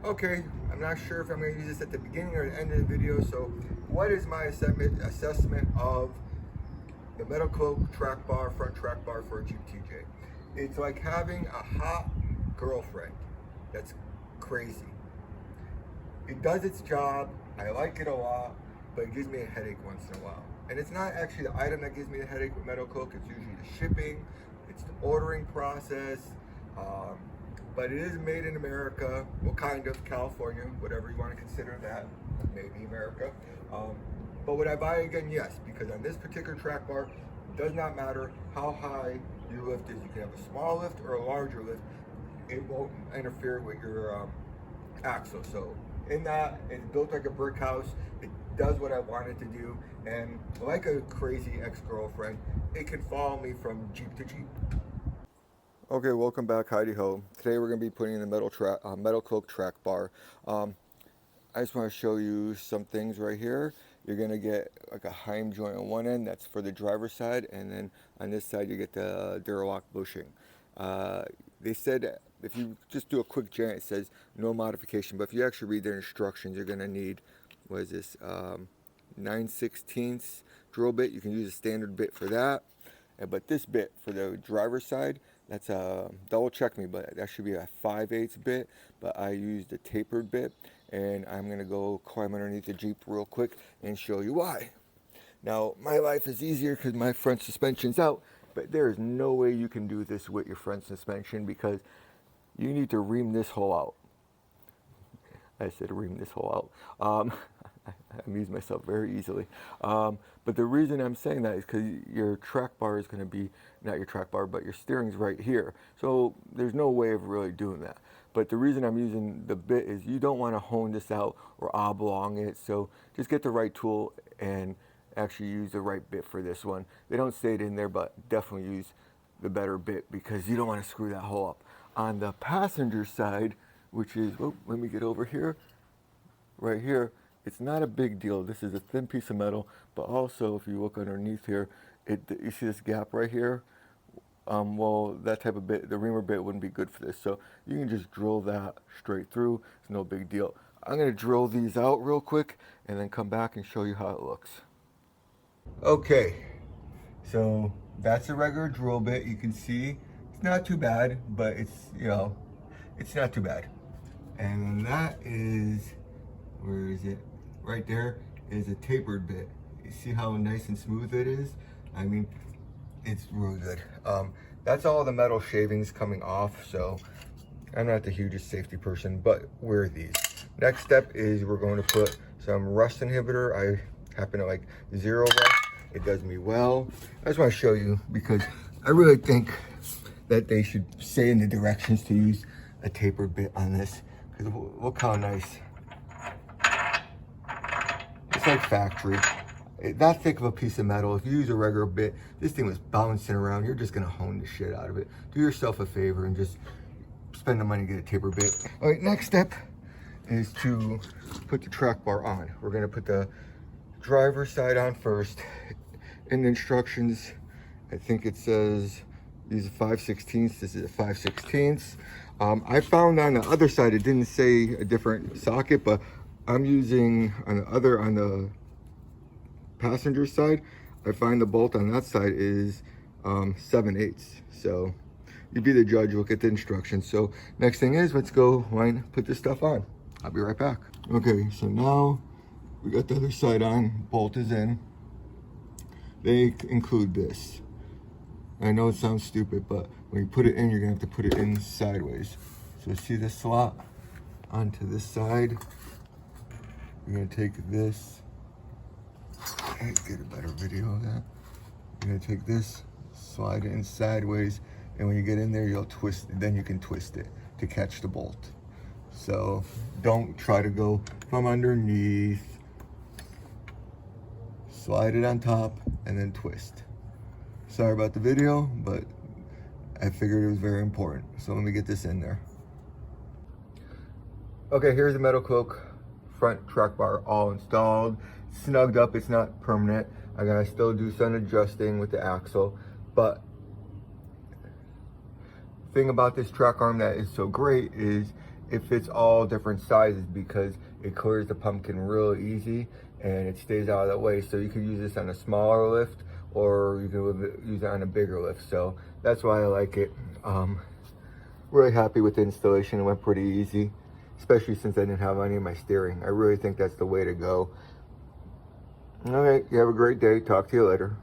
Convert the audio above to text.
Okay, I'm not sure if I'm going to use this at the beginning or the end of the video. So what is my assessment of the Metalcloak track bar, front track bar for a Jeep TJ? It's like having a hot girlfriend. That's crazy. It does its job. I like it a lot, but it gives me a headache once in a while. And it's not actually the item that gives me the headache with Metalcloak. It's usually the shipping, it's the ordering process. But it is made in America, well, kind of, California, whatever you want to consider that, maybe America. But would I buy it again? Yes, because on this particular track bar, it does not matter how high your lift is. You can have a small lift or a larger lift. It won't interfere with your axle. So in that, it's built like a brick house. It does what I want it to do. And like a crazy ex-girlfriend, it can follow me from Jeep to Jeep. Okay, welcome back, Heidi Ho. Today we're going to be putting in the Metalcloak track bar. I just want to show you some things right here. You're going to get like a Heim joint on one end, that's for the driver's side, and then on this side you get the Duralock bushing. They said if you just do a quick joint, it says no modification, but if you actually read their instructions, you're going to need, what is this, 9/16 drill bit. You can use a standard bit for that. But this bit for the driver's side, that's a, double check me, but that should be a 5/8 bit, but I used a tapered bit, and I'm gonna go climb underneath the Jeep real quick and show you why. Now, my life is easier because my front suspension's out, but there is no way you can do this with your front suspension because you need to ream this hole out. I said ream this hole out. I amuse myself very easily. But the reason I'm saying that is because your track bar is going to be, not your track bar, but your steering's right here. So there's no way of really doing that. But the reason I'm using the bit is you don't want to hone this out or oblong it. So just get the right tool and actually use the right bit for this one. They don't say it in there, but definitely use the better bit because you don't want to screw that hole up. On the passenger side, which is, oh, let me get over here, right here, it's not a big deal. This is a thin piece of metal, but also if you look underneath here, you see this gap right here? Well, that type of bit, the reamer bit wouldn't be good for this. So you can just drill that straight through. It's no big deal. I'm gonna drill these out real quick and then come back and show you how it looks. Okay, so that's a regular drill bit. You can see it's not too bad, but it's, you know, it's not too bad. And then that is, where is it? Right there is a tapered bit. You see how nice and smooth it is? I mean, it's really good. That's all the metal shavings coming off, so I'm not the hugest safety person, but wear these. Next step is we're going to put some rust inhibitor. I happen to like zero rust. It does me well. I just want to show you because I really think that they should say in the directions to use a tapered bit on this, because look how nice. It's like factory. That thick of a piece of metal, if you use a regular bit, this thing was bouncing around, you're just gonna hone the shit out of it. Do yourself a favor and just spend the money to get a taper bit. All right, next step is to put the track bar on. We're gonna put the driver's side on first. In the instructions, I think it says use a 5/16. This is a 5/16. I found on the other side it didn't say a different socket, but I'm using on the passenger side, I find the bolt on that side is 7/8. So you be the judge, look at the instructions. So next thing is, let's go put this stuff on. I'll be right back. Okay, so now we got the other side on, bolt is in. They include this. I know it sounds stupid, but when you put it in, you're gonna have to put it in sideways. So see this slot onto this side. You're gonna take this, get a better video of that. You're gonna take this, slide it in sideways, and when you get in there, you'll twist it, then you can twist it to catch the bolt. So don't try to go from underneath. Slide it on top and then twist. Sorry about the video, but I figured it was very important. So let me get this in there. Okay, here's the Metalcloak front track bar all installed, snugged up. It's not permanent. I gotta still do some adjusting with the axle, but the thing about this track arm that is so great is it fits all different sizes because it clears the pumpkin real easy and it stays out of the way. So you could use this on a smaller lift or you can use it on a bigger lift. So that's why I like it. Really happy with the installation. It went pretty easy, especially since I didn't have any of my steering. I really think that's the way to go. All right, you have a great day. Talk to you later.